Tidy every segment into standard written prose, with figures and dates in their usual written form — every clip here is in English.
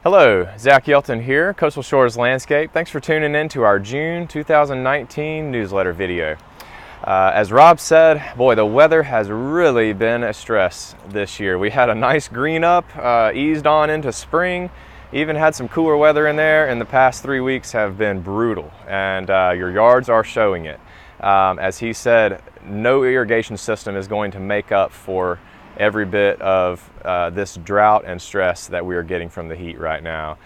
Hello, Zach Yelton here, Coastal Shores Landscape. Thanks for tuning in to our June 2019 newsletter video. As Rob said, boy, the weather has really been a stress this year. We had a nice green up, eased on into spring, even had some cooler weather in there, and the past 3 weeks have been brutal, and your yards are showing it. As he said, no irrigation system is going to make up for every bit of this drought and stress that we are getting from the heat right now.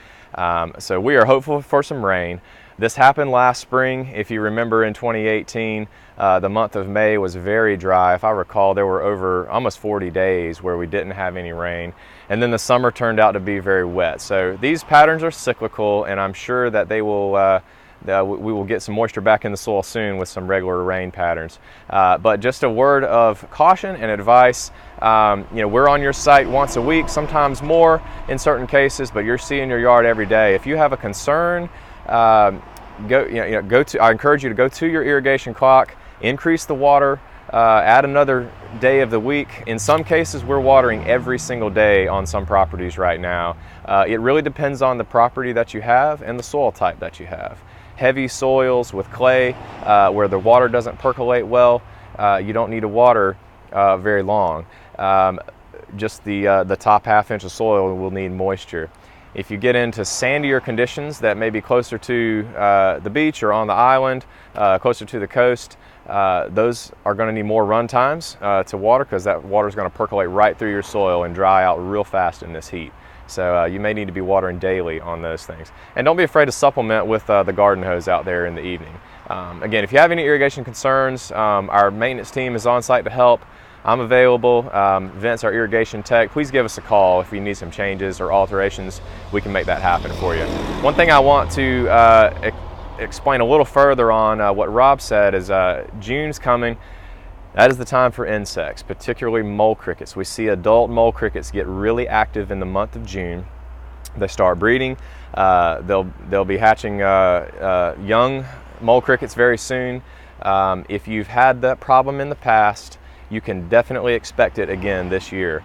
So we are hopeful for some rain. This happened last spring. If you remember, in 2018, the month of May was very dry. If I recall, there were over almost 40 days where we didn't have any rain. And then the summer turned out to be very wet. So these patterns are cyclical, and I'm sure that they will we will get some moisture back in the soil soon with some regular rain patterns. But just a word of caution and advice. We're on your site once a week, sometimes more in certain cases, but you're seeing your yard every day. If you have a concern, I encourage you to go to your irrigation clock, increase the water, add another day of the week. In some cases, we're watering every single day on some properties right now. It really depends on the property that you have and the soil type that you have. Heavy soils with clay, where the water doesn't percolate well, you don't need to water very long. Just the top half inch of soil will need moisture. If you get into sandier conditions that may be closer to the beach or on the island, closer to the coast, those are going to need more run times to water, because that water is going to percolate right through your soil and dry out real fast in this heat. So you may need to be watering daily on those things. And don't be afraid to supplement with the garden hose out there in the evening. Again, if you have any irrigation concerns, our maintenance team is on site to help. I'm available. Vince, our irrigation tech, please give us a call if you need some changes or alterations. We can make that happen for you. One thing I want to explain a little further on what Rob said is June's coming. That is the time for insects, particularly mole crickets. We see adult mole crickets get really active in the month of June. They start breeding. They'll be hatching young mole crickets very soon. If you've had that problem in the past, you can definitely expect it again this year.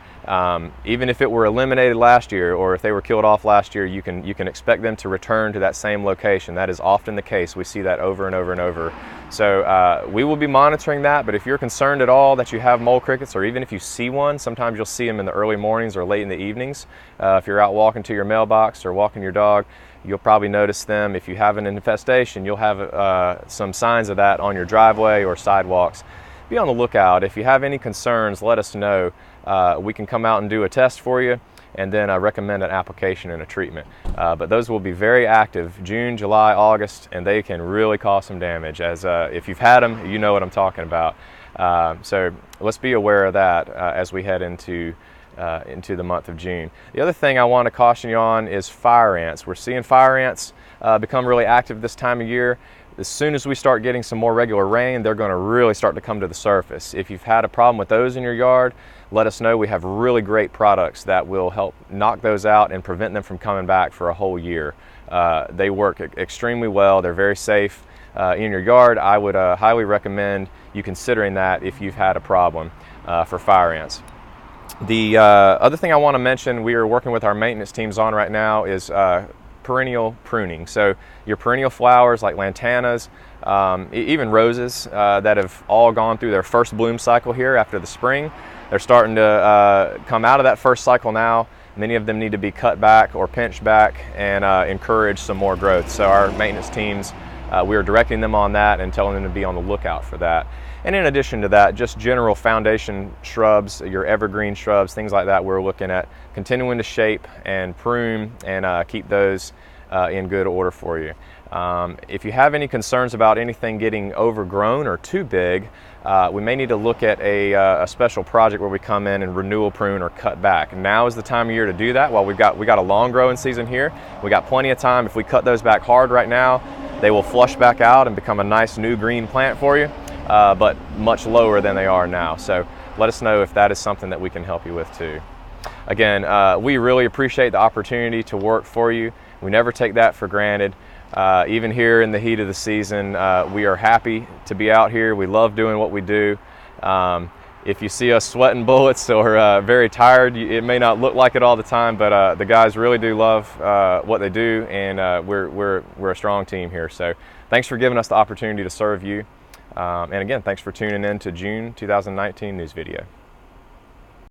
Even if it were eliminated last year, or if they were killed off last year, you can expect them to return to that same location. That is often the case. We see that over and over and over. So we will be monitoring that, but if you're concerned at all that you have mole crickets, or even if you see one, sometimes you'll see them in the early mornings or late in the evenings. If you're out walking to your mailbox or walking your dog, you'll probably notice them. If you have an infestation, you'll have some signs of that on your driveway or sidewalks. Be on the lookout. If you have any concerns, let us know. We can come out and do a test for you, and then recommend an application and a treatment. But those will be very active June, July, August, and they can really cause some damage. As if you've had them, you know what I'm talking about. So let's be aware of that as we head into the month of June. The other thing I want to caution you on is fire ants. We're seeing fire ants become really active this time of year. As soon as we start getting some more regular rain, they're going to really start to come to the surface. If you've had a problem with those in your yard, let us know. We have really great products that will help knock those out and prevent them from coming back for a whole year. They work extremely well. They're very safe in your yard. I would highly recommend you considering that if you've had a problem for fire ants. The other thing I want to mention we are working with our maintenance teams on right now is perennial pruning. So your perennial flowers like lantanas, even roses that have all gone through their first bloom cycle here after the spring, they're starting to come out of that first cycle now. Many of them need to be cut back or pinched back and encourage some more growth. So our maintenance teams, we are directing them on that and telling them to be on the lookout for that. And in addition to that, just general foundation shrubs, your evergreen shrubs, things like that, we're looking at continuing to shape and prune and keep those in good order for you. If you have any concerns about anything getting overgrown or too big, we may need to look at a special project where we come in and renewal prune or cut back. Now is the time of year to do that. While we got a long growing season here, we got plenty of time. If we cut those back hard right now, they will flush back out and become a nice new green plant for you. But much lower than they are now. So let us know if that is something that we can help you with too. Again, we really appreciate the opportunity to work for you. We never take that for granted. Even here in the heat of the season, we are happy to be out here. We love doing what we do. if you see us sweating bullets or very tired, it may not look like it all the time, but the guys really do love what they do, and we're a strong team here. So thanks for giving us the opportunity to serve you. And again, thanks for tuning in to June 2019 news video.